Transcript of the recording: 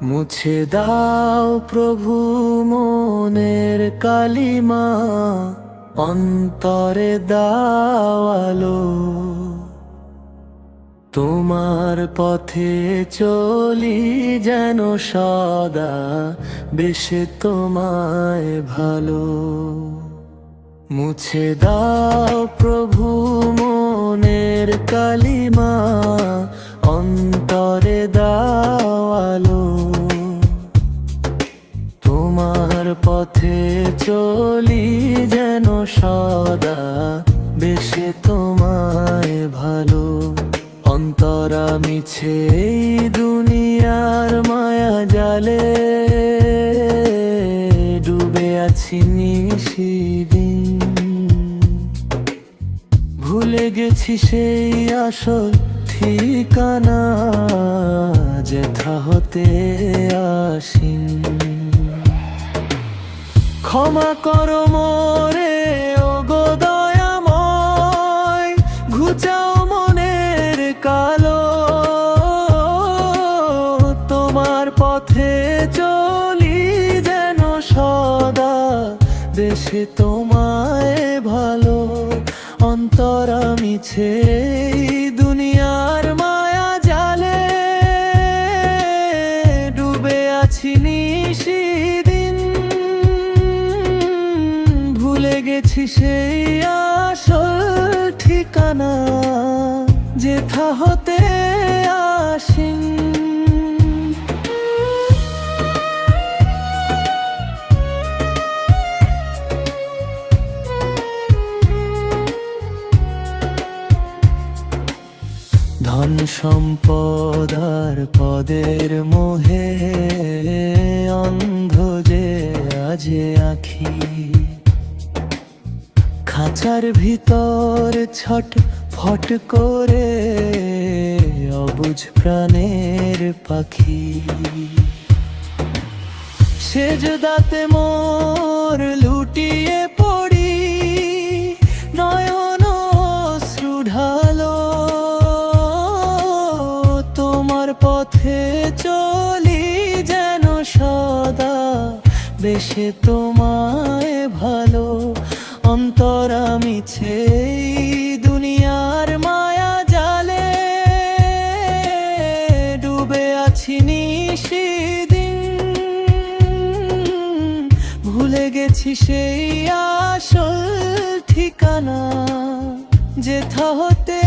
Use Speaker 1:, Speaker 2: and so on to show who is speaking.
Speaker 1: মুছে দাও প্রভু মনের কালিমা, অন্তরে দাও আলো। তোমার পথে চলি যেন সদা, বেশে তোমায় ভালো। মুছে দাও প্রভু মনের কালিমা, অন্তরে দাও আলো। তোমার পথে চলি যেন সদা, বেশে তোমায় ভালো। অন্তরা মিছে এই দুনিয়ার মায়া জালে, ডুবে আছি নিশিদিন। ভুলে গেছি সেই আসল ঠিকানা, যেথা হতে আসিন। ক্ষমা করো মোরে ওগো দয়াময়, ঘুচাও মনের কালো। তোমার পথে চলি যেন সদা, বেশে তোমায় ভালো। অন্তরা মিছে দুনিয়ার মায়া জালে, ডুবে আছি নিশিদিন। ভুলে গেছি সেই আসল ঠিকানা, যেথা হতে আসিন। ধন সম্পদ আর পদের মোহে, অন্ধ যে আজে আখি। খাঁচার ভিতর ছটফট করে অবুঝ প্রাণের পাখি। সেজদাতে মোর লুটিয়ে পড়ি, নয়ন অশ্রু ঢালো। তোমার পথে চলি যেন সদা, বেশে তোমায় ভালো। অন্তরা মিছে দুনিয়ার মায়া জালে, ডুবে আছি নিশিদিন। ভুলে গেছি সেই আসল ঠিকানা, যেথা হতে